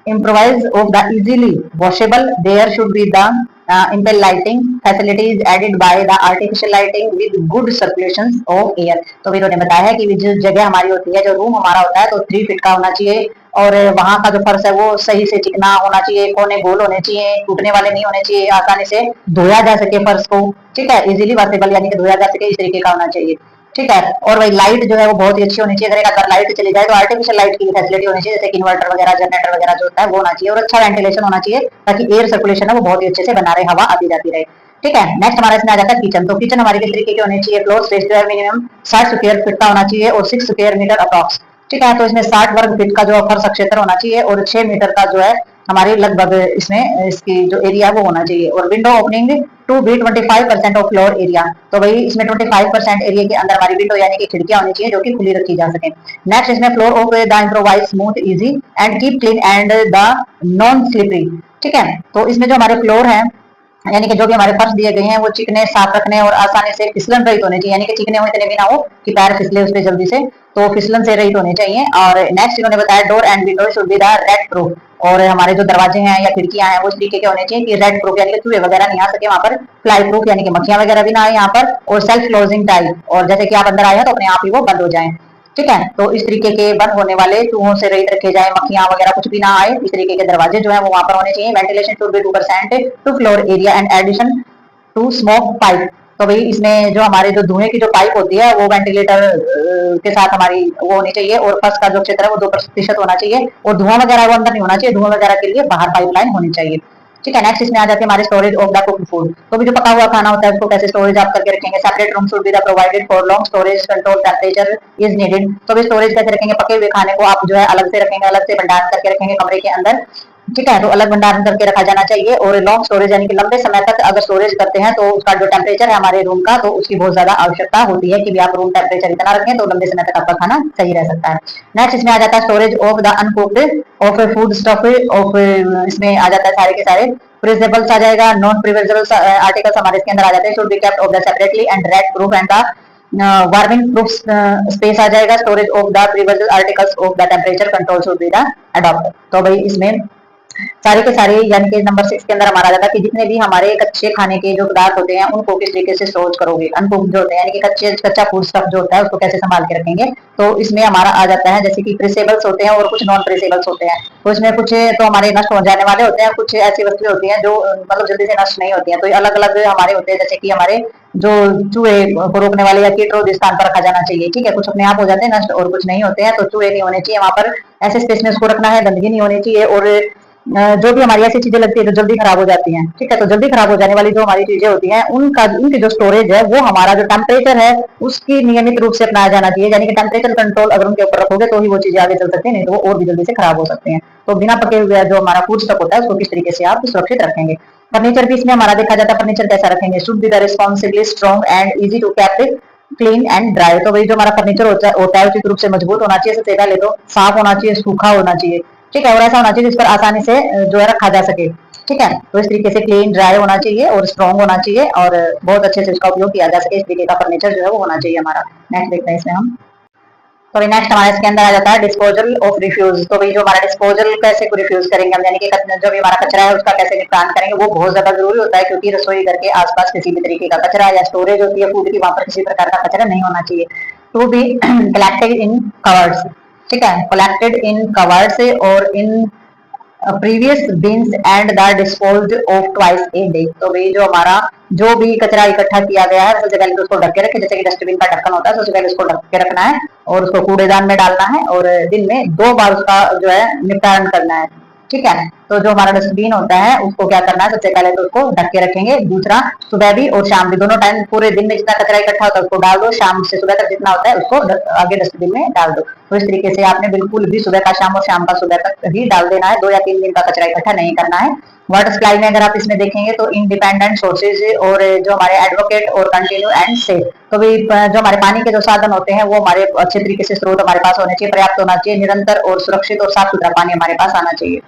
improvise of the easily washable। There should be the impel lighting facilities added by the artificial lighting with good circulation of air। तो भी इन्होंने बताया है कि जो जगह हमारी होती है, जो रूम हमारा होता है, तो 3 फीट का होना चाहिए और वहां का जो फर्श है वो सही से चिकना होना चाहिए, कोने गोल होने चाहिए, टूटने वाले नहीं होने चाहिए, आसानी से धोया जा सके फर्श को। ठीक है, इजीली वॉशेबल यानी कि धोया जा सके, इस तरीके का होना चाहिए। ठीक है, और भाई लाइट जो है वो बहुत ही अच्छी होनी चाहिए। अगर लाइट चली जाए तो आर्टिफिशियल लाइट की फैसिलिटी होनी चाहिए, जैसे कि इन्वर्टर वगैरह, जनरेटर वगैरह जो होता है वो होना चाहिए, और अच्छा वेंटिलेशन होना चाहिए ताकि एयर सर्कुलेशन है वो बहुत ही अच्छे से बना रहे, हवा आती जाती रहे। ठीक है, नेक्स्ट हमारे इसमें आ जाता है किचन। तो किचन हमारी किस तरीके की होनी चाहिए, फ्लोर स्पेस जो है मिनिमम 60 स्क्वायर फीट का होना चाहिए और 6 स्क्वायर मीटर अप्रॉक्स। ठीक है, तो इसमें 60 वर्ग फीट का जो फर्श क्षेत्र होना चाहिए और 6 मीटर का जो है हमारी लगभग इसमें इसकी जो एरिया वो होना चाहिए, और window opening to be 25% of floor area. तो भाई इसमें 25% एरिया के अंदर हमारी विंडो यानी कि खिड़कियां होनी चाहिए जो कि खुली रखी जा सके। नेक्स्ट इसमें floor of the improvise smooth easy and keep clean and the non slippery. ठीक है, तो इसमें जो हमारे फ्लोर है यानी कि जो भी हमारे फर्श दिए गए हैं वो चिकने, साफ रखने और आसानी से फिसलन रहित होने चाहिए, यानी कि चिकने हो इतने भी ना हो कि पैर फिसले उस पर जल्दी से। तो फिसलन से रहित होने चाहिए। और नेक्स्ट इन्होंने बताया door and window should be the red proof. और हमारे जो दरवाजे हैं या खिड़कियां हैं वो इस तरीके के होने चाहिए कि रेड प्रूफ यानी कि चूहे वगैरह नहीं आ सके वहां पर, फ्लाई प्रूफ यानी कि मक्खियां वगैरह भी ना आए यहाँ पर, और सेल्फ क्लोजिंग टाइप, और जैसे कि आप अंदर आए हैं तो अपने आप ही वो बंद हो जाए। ठीक है, तो इस तरीके के बंद होने वाले चूहों से रहित रखे जाए, मक्खियां वगैरह कुछ भी ना आए, इस तरीके के दरवाजे जो है वो वहां पर होने चाहिए। Ventilation should be 2% to floor area and addition to smoke pipe. तो भाई इसमें जो हमारे जो धुएं की जो पाइप होती है वो वेंटिलेटर के साथ हमारी वो होनी चाहिए, और फर्स्ट का जो क्षेत्र है वो 2% होना चाहिए, और धुआं वगैरह वो अंदर नहीं होना चाहिए, धुआं वगैरह के लिए बाहर पाइपलाइन होनी चाहिए। ठीक है, नेक्स्ट इसमें आ जाती है हमारी storage of the cooked food. तो भी जो पका हुआ खाना होता है उसको कैसे स्टोरेज आप करके रखेंगे। Separate room should be the provided for long storage, control temperature is needed. तो भी स्टोरेज कैसे रखेंगे, पके हुए खाने को आप जो है अलग से रखेंगे, अलग से भंडारण करके रखेंगे कमरे के अंदर। ठीक है, तो अलग भंडारण करके रखा जाना चाहिए। और लॉन्ग स्टोरेज यानी कि लंबे समय तक अगर स्टोरेज करते हैं तो उसका जो टेम्परेचर है हमारे रूम का, तो उसकी बहुत ज्यादा आवश्यकता होती है कि भी आप रूम टेम्परेचर इतना रखें तो लंबे समय तक आपका खाना सही रह सकता है। नेक्स्ट इसमें आ जाता है storage of the uncooked of food stuff of, इसमें आ जाता है सारे के सारे प्रिजर्वेबल्स आ जाएगा, नॉन प्रिजर्वेबल्स आर्टिकल्स हमारे इसके अंदर आ जाते हैं। Should be kept of the separately and rat proof and the warming proof space आ जाएगा। Storage of the preservable articles of the temperature control should be the adopt. तो भाई इसमें सारे के सारे यानी कि नंबर 6 के अंदर हमारा जाता है कि जितने भी हमारे कच्चे खाने के जो पदार्थ होते हैं उनको किस तरीके से स्टोर करोगे। अनकुक्ड जो होते हैं यानी कि कच्चा फूड स्टफ जो होता है उसको कैसे संभाल के रखेंगे। तो इसमें हमारा आ जाता है जैसे कि प्रेसेबल्स होते हैं और कुछ नॉन प्रेसेबल्स होते हैं। तो इसमें कुछ तो हमारे नष्ट हो जाने वाले होते हैं, कुछ ऐसी वस्तुएं होती हैं जो मतलब जल्दी से नष्ट नहीं होती हैं। तो अलग अलग हमारे होते हैं, जैसे कि हमारे जो चूहे को रोकने वाले या कीट रोग स्थान पर रखा जाना चाहिए। ठीक है, कुछ अपने आप हो जाते हैं नष्ट और कुछ नहीं होते हैं, तो चूहे नहीं होने चाहिए वहां पर, ऐसे स्पेस में उसको रखना है, गंदगी नहीं होनी चाहिए। और जो भी हमारी ऐसी चीजें लगती है जो जल्दी खराब हो जाती हैं, ठीक है, तो जल्दी खराब हो जाने वाली जो हमारी चीजें होती हैं उनका उनकी जो स्टोरेज है वो हमारा जो टेम्परेचर है उसकी नियमित रूप से अपनाया जाना चाहिए। यानी कि टेम्परेचर कंट्रोल अगर उनके ऊपर रखोगे तो ही वो चीजें आगे चल सकती है, नहीं तो वो और भी जल्दी से खराब हो सकते हैं। तो बिना पके हुए जो हमारा फूड स्टॉक होता है उसको किस तरीके से आप सुरक्षित रखेंगे। फर्नीचर भी इसमें हमारा देखा जाता है, फर्नीचर कैसा रखेंगे। Should be the responsibly strong and easy to keep clean and dry. तो भाई जो हमारा फर्नीचर होता है उचित रूप से मजबूत होना चाहिए, सबसे पहले तो साफ होना चाहिए, सूखा होना चाहिए। ठीक है, और ऐसा होना चाहिए जिस पर आसानी से जो है रखा जा सके। ठीक है, तो इस तरीके से क्लीन ड्राई होना चाहिए और स्ट्रॉन्ग होना चाहिए और बहुत अच्छे से उसका उपयोग किया जा सके, इस तरीके का फर्नीचर जो है वो होना चाहिए हमारा। नेक्स्ट देखते हैं इसमें हम। तो नेक्स्ट हमारे इसके अंदर आ जाता है डिस्पोजल ऑफ रिफ्यूज। तो भाई जो हमारा डिस्पोजल कैसे को रिफ्यूज करेंगे हम, यानी कि जो भी हमारा कचरा है उसका कैसे निपटान करेंगे, वो बहुत ज्यादा जरूरी होता है, क्योंकि रसोई घर के आसपास किसी भी तरीके का कचरा या स्टोरेज होती है फूड की, वहां पर किसी प्रकार का कचरा नहीं होना चाहिए। To be collected in covered. ठीक है, कलेक्टेड इन कवर्ड्स और in previous bins and the disposed of twice a day. तो भाई जो हमारा जो भी कचरा इकट्ठा किया गया है सबसे पहले तो उसको ढक के रखें, जैसे कि डस्टबिन का ढक्कन होता है सबसे पहले उसको ढक के रखना है और उसको कूड़ेदान में डालना है और दिन में 2 बार उसका जो है निपटान करना है। ठीक है, तो जो हमारा डस्टबिन होता है उसको क्या करना है, सबसे पहले तो उसको ढक के रखेंगे। दूसरा, सुबह भी और शाम भी दोनों टाइम पूरे दिन में जितना कचरा इकट्ठा होता है उसको डाल दो, शाम से सुबह तक जितना होता है उसको आगे डस्टबिन में डाल दो। तो इस तरीके से आपने बिल्कुल भी सुबह का शाम और शाम का सुबह तक ही डाल देना है, 2 या 3 दिन का कचरा इकट्ठा नहीं करना है। वाटर सप्लाई में अगर आप इसमें देखेंगे तो इंडिपेंडेंट सोर्सेज और जो हमारे एडवोकेट और कंटिन्यू एंड सेफ। तो भी जो हमारे पानी के जो साधन होते हैं वो हमारे अच्छे तरीके से स्रोत हमारे पास होने चाहिए, पर्याप्त होना चाहिए, निरंतर और सुरक्षित और साफ सुथरा पानी हमारे पास आना चाहिए।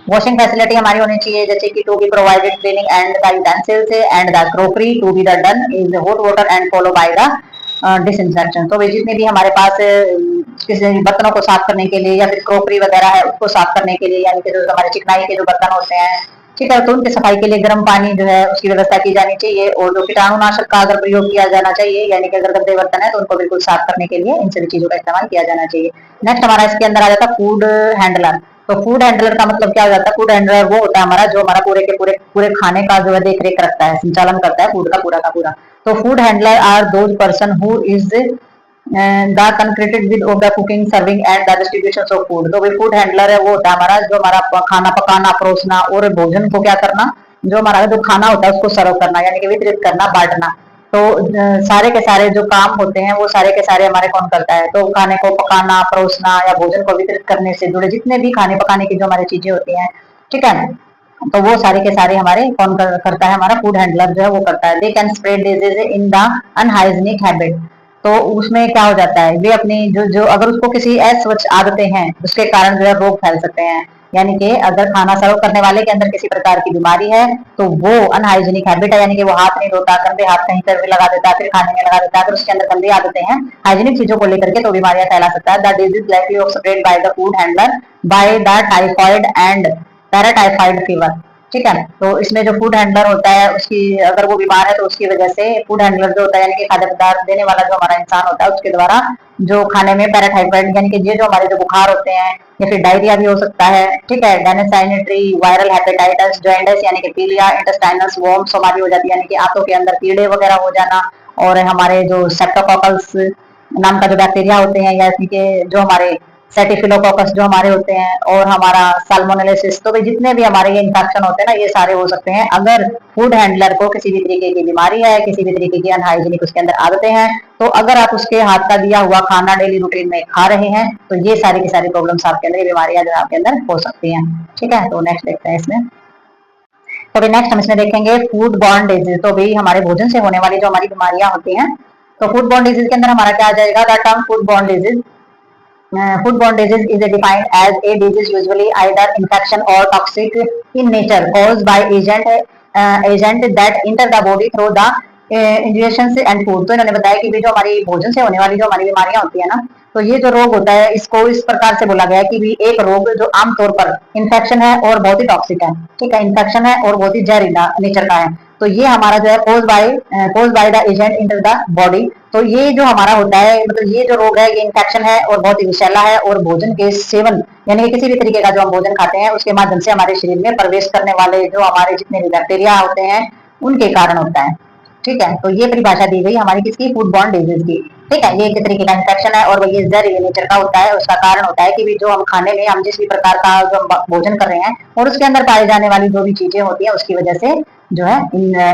वॉशिंग फैसिलिटी हमारी होनी चाहिए, जैसे कि to be provided cleaning and the utensils and the crockery to be the done in hot water and follow by the disinfection. तो जितने भी हमारे पास किसी बर्तनों को साफ करने के लिए या फिर क्रॉकरी वगैरह है उसको साफ करने के लिए, यानी कि जो हमारे चिकनाई के जो बर्तन होते हैं, ठीक है, तो उनकी सफाई के लिए गर्म पानी जो है उसकी व्यवस्था की जानी चाहिए। और जो कीटाणुनाशक का अगर प्रयोग किया जाना चाहिए, यानी कि अगर गंदे बर्तन है तो उनको बिल्कुल साफ करने के लिए इन सभी चीजों का इस्तेमाल किया जाना चाहिए। नेक्स्ट हमारा इसके अंदर आ जाता है फूड हैंडलर। तो फूड हैंडलर का मतलब क्या हो जाता है, फूड हैंडलर वो होता है हमारा जो हमारा पूरे के पूरे खाने का जो है देख रेख रखता है, संचालन करता है फूड का पूरा। तो food handler are those person who is the concerned with of the cooking serving and the distribution of food. तो भाई फूड हैंडलर है वो होता है हमारा जो हमारा खाना पकाना, परोसना और भोजन को क्या करना, जो हमारा जो खाना होता है उसको सर्व करना, यानी कि वितरित करना, बांटना। तो सारे के सारे जो काम होते हैं वो सारे के सारे हमारे कौन करता है, तो खाने को पकाना, परोसना या भोजन को वितरित करने से जुड़े जितने भी खाने पकाने की जो हमारी चीजें होती हैं, ठीक है, तो वो सारे के सारे हमारे कौन करता है, हमारा फूड हैंडलर जो है वो करता है। They can spread disease in the unhygienic habit. तो उसमें क्या हो जाता है, वे अपनी जो जो अगर उसको किसी अस्वच्छ आदतें हैं उसके कारण जो है रोग फैल सकते हैं। यानी कि अगर खाना सर्व करने वाले के अंदर किसी प्रकार की बीमारी है तो वो अनहाइजीनिक हैबिट है, यानी कि वो हाथ नहीं धोता, गंदे हाथ कहीं पर भी लगा देता है, फिर खाने में लगा देता है, अगर उसके अंदर गंदी आदतें हैं हाइजीनिक चीजों को लेकर के, तो बीमारियां फैला सकता है। The disease likely of spread by the food handler by the typhoid and paratyphoid fever. ठीक है, तो इसमें जो फूड हैंडलर होता है उसकी अगर वो बीमार है तो उसकी वजह से फूड हैंडलर जो होता है यानी कि खाद्य पदार्थ देने वाला जो हमारा इंसान होता है उसके द्वारा जो खाने में पैराटाइफाइड यानी कि ये जो हमारे जो बुखार होते हैं या फिर डायरिया भी हो सकता है। ठीक है, डेनेसाइनेटरी वायरल हेपेटाइटिस जॉइंटिस यानी कि पीलिया, इंटेस्टाइनस वॉर्म्स हमारी हो जाती है, यानी कि आंतों के अंदर कीड़े वगैरह हो जाना, और हमारे जो सेप्टोकोकल्स नाम का जो बैक्टीरिया होते हैं, या कि जो हमारे सेटिफिलोकोकस जो हमारे होते हैं, और हमारा साल्मोनेलिसिस, तो भाई जितने भी हमारे ये इन्फेक्शन होते हैं ना ये सारे हो सकते हैं अगर फूड हैंडलर को किसी भी तरीके की बीमारी है, किसी भी तरीके की अनहाइजीनिक उसके अंदर आदतें हैं। तो अगर आप उसके हाथ का दिया हुआ खाना डेली रूटीन में खा रहे हैं तो ये सारी की सारी प्रॉब्लम्स आपके अंदर, ये बीमारियां जो आपके अंदर हो सकती हैं। ठीक है, तो नेक्स्ट देखते हैं इसमें। तो भाई नेक्स्ट हम इसमें देखेंगे फूड बॉर्न डिजीज। तो भाई हमारे भोजन से होने वाली जो हमारी बीमारियां होती हैं, तो फूड बॉर्न डिजीज के अंदर हमारा क्या आ जाएगा, the term food borne disease foodborne disease is defined as a disease usually either infection or toxic in nature caused by agent that enter the body through the ingestion and food। तो इन्होंने बताया कि जो हमारी भोजन से होने वाली जो हमारी बीमारियां होती है ना, तो ये जो रोग होता है इसको इस प्रकार से बोला गया है कि भी एक रोग जो आमतौर पर इन्फेक्शन है और बहुत ही टॉक्सिक है। ठीक है, इन्फेक्शन है और बहुत ही जहरीला नेचर का है। तो ये हमारा जो है cause by the agent enter the body. तो ये जो हमारा होता है, मतलब ये जो रोग है ये इन्फेक्शन है और बहुत ही विषैला है, और भोजन के सेवन यानी कि किसी भी तरीके का जो हम भोजन खाते हैं उसके माध्यम से हमारे शरीर में प्रवेश करने वाले जो हमारे जितने भी बैक्टीरिया होते हैं उनके कारण होता है। ठीक है, तो ये परिभाषा दी गई हमारी किसकी, फूड बॉर्न डिजीज की। ठीक है, ये एक तरीके का इन्फेक्शन है और ये जहरीले नेचर का होता है। उसका कारण होता है कि जो हम खाने में हम जिस भी प्रकार का जो हम भोजन कर रहे हैं और उसके अंदर पाई जाने वाली जो भी चीजें होती है उसकी वजह से जो है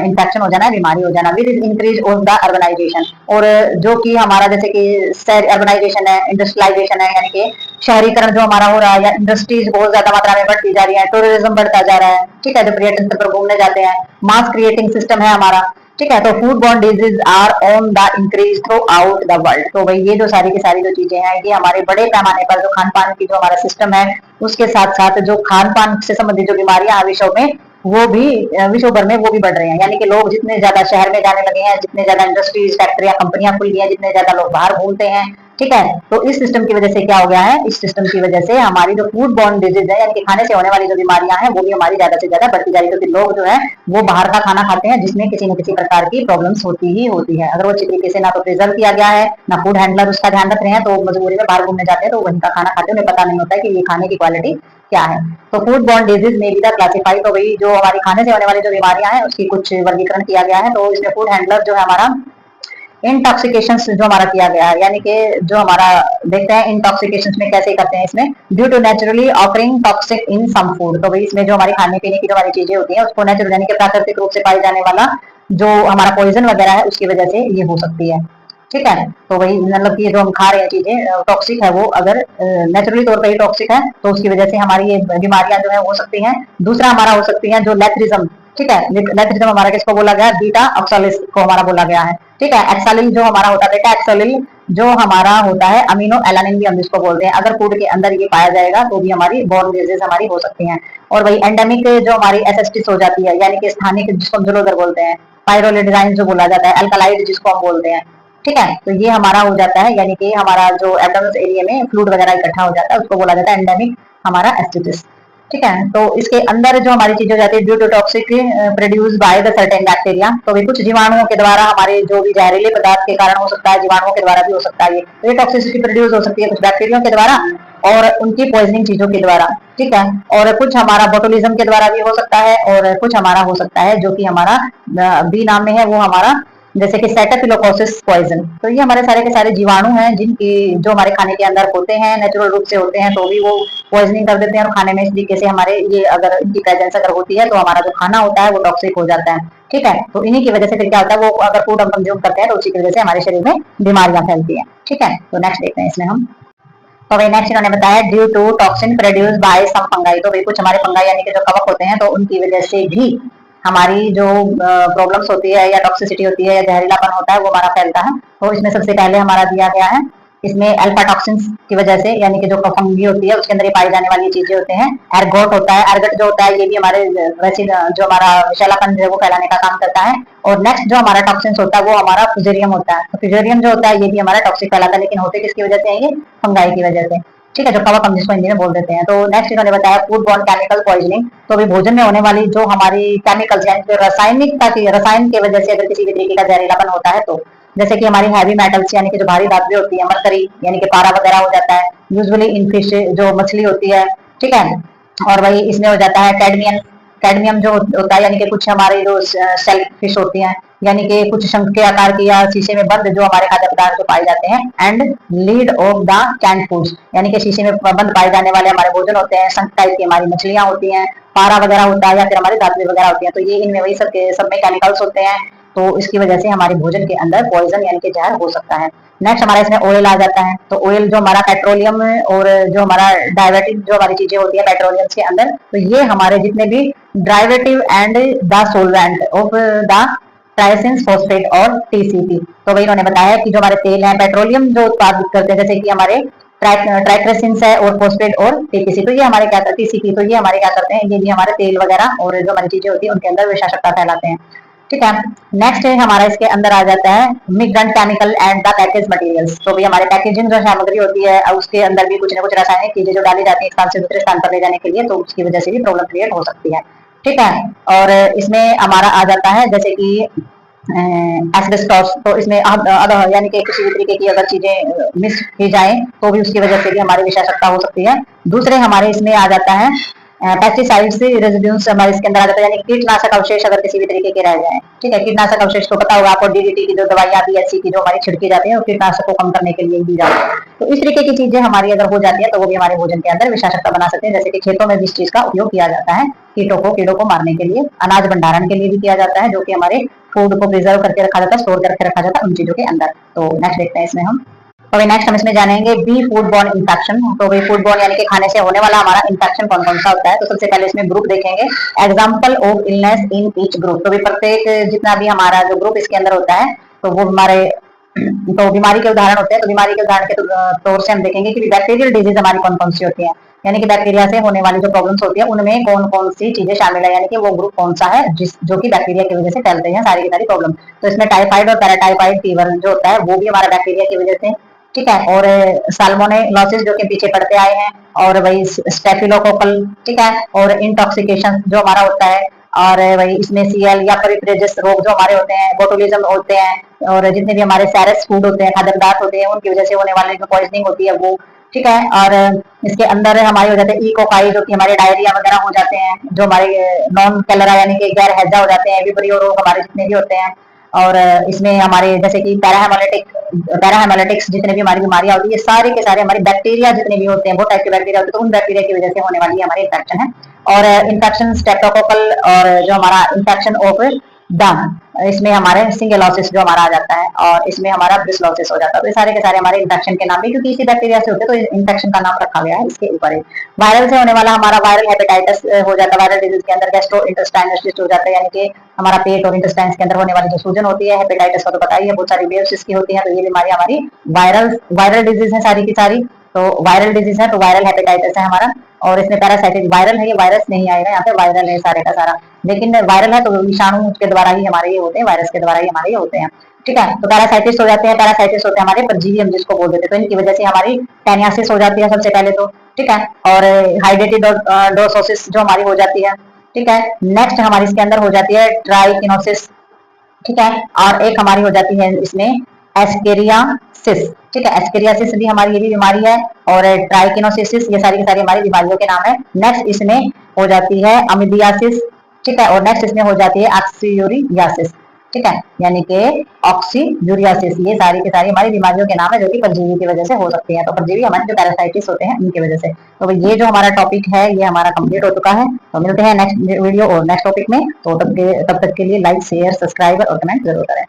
इन्फेक्शन हो जाना, बीमारी हो जाना। With increase of the urbanisation, और जो कि हमारा जैसे कि अर्बनाइजेशन है, इंडस्ट्रियलाइजेशन है, यानी कि शहरीकरण जो हमारा हो रहा है, या इंडस्ट्रीज बहुत ज्यादा मात्रा में बढ़ती जा रही है, टूरिज्म बढ़ता जा रहा है। ठीक है, जो पर्यटन स्थल पर घूमने जाते हैं, मास क्रिएटिंग सिस्टम है हमारा। ठीक है, तो food borne disease are on the increase throughout the world. तो भाई ये जो सारी की सारी जो चीजें हैं ये हमारे बड़े पैमाने पर जो खान पान की जो हमारा सिस्टम है उसके साथ साथ जो खान पान से संबंधित जो बीमारियां विश्व में वो भी विश्व भर में वो भी बढ़ रहे हैं। यानी कि लोग जितने ज्यादा शहर में जाने लगे हैं, जितने ज्यादा इंडस्ट्रीज फैक्ट्रियां कंपनियां खुल गई हैं, जितने ज्यादा लोग बाहर घूमते हैं। ठीक है, तो इस सिस्टम की वजह से क्या हो गया है, इस सिस्टम की वजह से हमारी जो फूड बॉर्न डिजीज है यानी कि खाने से होने वाली जो बीमारियां हैं वो भी हमारी ज्यादा से ज्यादा बढ़ती जा रही है, क्योंकि लोग जो है वो बाहर का खाना खाते हैं जिसमें किसी न किसी प्रकार की प्रॉब्लम्स होती ही होती है। अगर वो अच्छी तरीके से ना तो प्रिजर्व किया गया है, ना फूड हैंडलर उसका ध्यान रख रहे हैं, तो मजबूरी में बाहर घूमने जाते हैं तो वहीं का खाना खाते हैं, उन्हें पता नहीं होता है कि ये खाने की क्वालिटी क्या है। तो फूड बॉर्न डिजीज में भी क्लासिफाई, तो वही जो हमारी खाने से होने वाली जो बीमारियां हैं उसकी कुछ वर्गीकरण किया गया है। तो इसमें फूड हैंडलर जो है हमारा इंटॉक्सिकेशन जो हमारा किया गया है, यानी कि जो हमारा देखते हैं इंटॉक्सिकेशन में कैसे करते हैं इसमें, due to naturally occurring toxic in some food. तो भाई इसमें जो हमारी खाने पीने की जो हमारी चीजें होती हैं उसको नेचुरल यानी कि प्राकृतिक रूप से पाए जाने वाला जो हमारा पॉइजन वगैरह है उसकी वजह से ये हो सकती है। ठीक है, तो वही मतलब कि जो हम खा रहे हैं चीजें टॉक्सिक है, वो अगर नेचुरली तौर पर ही टॉक्सिक है तो उसकी वजह से हमारी ये बीमारियां जो है हो सकती हैं। दूसरा हमारा हो सकती है जो लेथरिज्म। ठीक है, लेथरिज्म हमारा किसको बोला गया है, बीटा ऑक्सालिस को हमारा बोला गया है। ठीक है, एक्सालिल जो हमारा होता है, बेटा एक्सालिल जो हमारा होता है, अमीनो एलानिन भी हम इसको बोलते हैं, अगर फूड के अंदर ये पाया जाएगा तो भी हमारी बॉर्न डिजीज हमारी हो सकती हैं। और वही एंडेमिक जो हमारी एसिस्टिस हो जाती है, यानी कि स्थानिक जिसको हम जलोदर बोलते हैं, पायरोलिडाइन जो बोला जाता है, अल्कलाइड जिसको हम बोलते हैं। ठीक है, तो ये हमारा हो जाता है, यानी कि हमारा जो एब्डोमेन एरिया में फ्लूइड वगैरह इकट्ठा हो जाता है उसको बोला जाता है एंडेमिक हमारा एस्टिटिस। ठीक है, तो इसके अंदर जो हमारी चीज हो जाती है due to toxic produce by the certain bacteria. तो भी कुछ जीवाणुओं के द्वारा हमारे जो भी जहरीले पदार्थ के कारण हो सकता है, जीवाणुओं के द्वारा भी हो सकता है। ये टॉक्सिसिटी प्रोड्यूस हो सकती है कुछ बैक्टीरिया के द्वारा और उनकी पॉइजनिंग चीजों के द्वारा। ठीक है, और कुछ हमारा बोटुलिज्म के द्वारा भी हो सकता है, और कुछ हमारा हो सकता है जो कि हमारा बी नाम में है वो हमारा जैसे कि सेटाफिलोकोसिस पॉइजन। तो ये हमारे सारे के सारे जीवाणु हैं जिनकी जो हमारे खाने के अंदर होते हैं, नेचुरल रूप से होते हैं, तो भी वो पॉइजनिंग कर देते हैं और खाने में इस तरीके से हमारे ये अगर इनकी प्रेजेंस अगर होती है तो हमारा जो खाना होता है वो टॉक्सिक हो जाता है। ठीक है, तो इन्हीं की वजह से फिर क्या होता है, वो अगर फूड हम कंज्यूम करते हैं तो उसी की वजह से हमारे शरीर में बीमारियां फैलती है। ठीक है, तो नेक्स्ट देखते हैं इसमें हम। तो वही नेक्स्ट इन्होंने बताया due to toxin produce by some fungi. तो भाई कुछ हमारे फंगाई यानी कि जो कवक होते हैं तो उनकी वजह से भी हमारी जो प्रॉब्लम्स होती है या टॉक्सिसिटी होती है या जहरीलापन होता है वो हमारा फैलता है। तो इसमें सबसे पहले हमारा दिया गया है, इसमें अल्फा टॉक्सिन्स की वजह से, यानी कि जो फफूंदी होती है उसके अंदर ये पाई जाने वाली चीजें होते हैं। एर्गोट होता है, एर्गट जो होता है ये भी हमारे वैसे जो हमारा विषैलापन जो है वो फैलाने का काम करता है। और नेक्स्ट जो हमारा टॉक्सिन्स होता है वो हमारा फ्यूजेरियम होता है। तो फ्यूजेरियम जो होता है ये भी हमारा टॉक्सिक फैलाता है, लेकिन होते किसकी वजह से है ये? फंगाई की वजह से। ठीक है, जो कवक हम जिसको हिंदी में बोल देते हैं। तो नेक्स्ट इन्होंने बताया फूड बॉर्न केमिकल पॉइजनिंग। तो अभी भोजन में होने वाली जो हमारी केमिकल्स यानी कि रासायनिकता की, रसायन की वजह से अगर किसी भी तरीके का जहरीलापन होता है, तो जैसे कि हमारी हैवी मेटल्स यानी कि जो भारी धातुएं होती है, मरकरी यानी कि पारा वगैरह हो जाता है, यूजुअली इन फिश जो मछली होती है, ठीक है। और वही इसमें हो जाता है कैडमियम। कैडमियम जो होता है यानी कि कुछ हमारे जो शेल फिश होती हैं, यानी कि कुछ शंख के आकार की या शीशे में बंद जो हमारे खाद्य पदार्थ जो पाए जाते हैं। And lead of the canned foods, यानी कि शीशे में बंद पाए जाने वाले हमारे भोजन होते हैं। शंख टाइप की हमारी मछलियां होती हैं, पारा वगैरह होता है, या फिर हमारी धातुएं वगैरह होती हैं। तो ये इनमें वही सब में केमिकल्स होते हैं। तो इसकी वजह से हमारे भोजन के अंदर पॉइजन यानी कि जहर हो सकता है। नेक्स्ट हमारा इसमें ऑयल आ जाता है। तो ऑयल जो हमारा पेट्रोलियम और जो हमारा डायवेटिक जो हमारी चीजें होती है पेट्रोलियम के अंदर, तो ये हमारे जितने भी derivative and the solvent of the trisodium phosphate और टीसीपी। तो वही उन्होंने बताया कि जो हमारे तेल है पेट्रोलियम जो उत्पादित करते हैं, जैसे कि हमारे ट्राइक्रेसिन है और फॉस्फेट और टीपीसी, तो ये हमारे क्या करते हैं, टीसीपी, तो ये हमारे क्या करते हैं, ये भी हमारे तेल वगैरह और जो हमारी चीजें होती है उनके अंदर विषाक्तता फैलाते हैं। ठीक है। नेक्स्ट है हमारा इसके अंदर आ जाता है migrant chemical and the package materials. तो भी हमारे पैकेजिंग जो सामग्री होती है उसके अंदर भी कुछ ना कुछ रासायनिक चीजें जो डाली जाती है एक स्थान से दूसरे स्थान पर ले जाने के लिए, तो उसकी वजह से भी प्रॉब्लम क्रिएट हो सकती है। ठीक है। और इसमें हमारा आ जाता है जैसे कि एस्बेस्टॉस। तो इसमें यानी कि किसी भी तरीके की अगर चीजें मिस की जाए तो भी उसकी वजह से भी हमारी विषाक्तता हो सकती है। दूसरे हमारे इसमें आ जाता है पेस्टिसाइड्स रेजिड्यूज हमारे इसके अंदर आ जाता है, यानी कीटनाशक अवशेष अगर किसी भी तरीके के रह जाए। ठीक है, कीटनाशक अवशेष तो पता होगा आपको, डीडीटी की जो दवाइयां आती है एससी की जो हमारी छिड़की जाती है, कीटनाशक को कम करने के लिए दी जाती है। तो इस तरीके की चीजें हमारी अगर हो जाती है तो वो भी हमारे भोजन के अंदर विषाक्तता बना सकते हैं। जैसे कि खेतों में जिस चीज का उपयोग किया जाता है कीड़ों को मारने के लिए, अनाज भंडारण के लिए भी किया जाता है, जो कि हमारे फूड को प्रिजर्व करके रखा जाता है, स्टोर करके रखा जाता है उन चीजों के अंदर। तो नेक्स्ट देखते हैं इसमें हम। तो नेक्स्ट हम इसमें जानेंगे बी फूड बॉर्न इंफेक्शन। तो बी फूड बॉर्न यानी कि खाने से होने वाला हमारा इंफेक्शन कौन कौन सा होता है। तो सबसे पहले इसमें ग्रुप देखेंगे, example of illness in each group. तो भी प्रत्येक जितना भी हमारा जो ग्रुप इसके अंदर होता है तो वो हमारे तो बीमारी के उदाहरण होते हैं। तो बीमारी के उदाहरण के तौर से हम देखेंगे कि बैक्टीरियल डिजीज हमारी कौन कौन सी होती है, यानी कि बैक्टीरिया से होने वाली जो प्रॉब्लम्स होती है उनमें कौन कौन सी चीजें शामिल है, यानी कि वो ग्रुप कौन सा है जो कि बैक्टीरिया की वजह से फैलते हैं सारी की सारी प्रॉब्लम। तो इसमें टाइफाइड और पैराटाइफाइड फीवर जो होता है वो भी हमारा बैक्टीरिया की वजह से। ठीक है। और साल्मोनेलोसिस जो कि पीछे पड़ते आए हैं, और वही स्टेफिलोकोकल। ठीक है। और इंटॉक्सिकेशन जो हमारा होता है, और वही इसमें सीएल या परिप्रेजस रोग जो हमारे होते हैं, बोटुलिज्म होते हैं, और जितने भी हमारे सैरस फूड होते हैं, खाद्य पदार्थ होते हैं, उनकी वजह से होने वाली जो पॉइजनिंग होती है वो। ठीक है। और इसके अंदर हमारे हो जाते हैं इकोकाई जो कि हमारे डायरिया वगैरह हो जाते हैं, जो हमारे नॉन कैलरा यानी कि गैर हैजा हो जाते हैं, विब्रियो रोग हमारे जितने भी होते हैं। और इसमें हमारे जैसे कि पैराहेमालिटिक्स जितने भी हमारी बीमारियां होती है, सारे के सारे हमारे बैक्टीरिया जितने भी होते हैं वो टाइप के बैक्टीरिया होते हैं, तो उन बैक्टीरिया की वजह से होने वाली हमारी इन्फेक्शन है। और इन्फेक्शन स्टेप्टोकोकल, और जो हमारा इन्फेक्शन ऑफ दम, इसमें हमारे सिंगेलोसिस जो हमारा आ जाता है, और इसमें हमारा ब्रिसलोसिस हो जाता है। तो ये सारे के सारे हमारे इन्फेक्शन के नाम है, क्योंकि इसी बैक्टीरिया से होते हैं तो इन्फेक्शन का नाम रखा गया है इसके ऊपर। वायरल से होने वाला हमारा वायरल हेपेटाइटिस हो जाता है। वायरल डिजीज के अंदर गैस्ट्रो इंटेस्टाइनल हो जाता है, यानी कि हमारा पेट और इंटेस्टाइन के अंदर होने वाली जो सूजन होती है। हेपेटाइटिस का तो पता ही है, बहुत सारी वेव्स इसकी होती है। तो ये बीमारी हमारी वायरल डिजीज है सारी की सारी। तो वायरल डिजीज है तो वायरल हेपेटाइटिस है हमारा। और इसमें पैरासाइटिस वायरल है, ये वायरस नहीं आएगा यहाँ पे, वायरल है सारे का सारा। लेकिन वायरल है तो विषाणु के द्वारा ही हमारे ये होते हैं, वायरस के द्वारा ही हमारे ये होते हैं। ठीक है। तो पैरासाइटिस हो जाते हैं, पैरासाइटिस होते हैं हमारे परजीवी हम जिसको बोल देते हैं। तो इनकी वजह से हमारी टेनियासिस हो जाती है सबसे पहले तो। ठीक है। और हाइड्रेटेड डोसोसिस जो हमारी हो जाती है। ठीक है। नेक्स्ट हमारी इसके अंदर हो जाती है ट्राइकिनोसिस। ठीक है। और एक हमारी हो जाती है इसमें एस्केरियासिस। ठीक है। एस्केरियासिस भी हमारी ये भी बीमारी है, और ट्राइकिनोसिस, ये सारी की सारी हमारी बीमारियों के नाम है। नेक्स्ट इसमें हो जाती है अमिबियासिस। ठीक है। और नेक्स्ट इसमें हो जाती है ऑक्सीयूरियासिस। ठीक है, यानी कि ऑक्सीयूरियासिस, ये सारी की सारी हमारी बीमारियों के नाम है जो कि परजीवी की वजह से हो सकती है। तो परजीवी हमारे जो पैरासाइटिस होते हैं उनकी वजह से। तो ये जो हमारा टॉपिक है ये हमारा कंप्लीट हो चुका है। तो मिलते हैं नेक्स्ट वीडियो और नेक्स्ट टॉपिक में। तो तब तक के लिए लाइक शेयर सब्सक्राइब और कमेंट जरूर करें।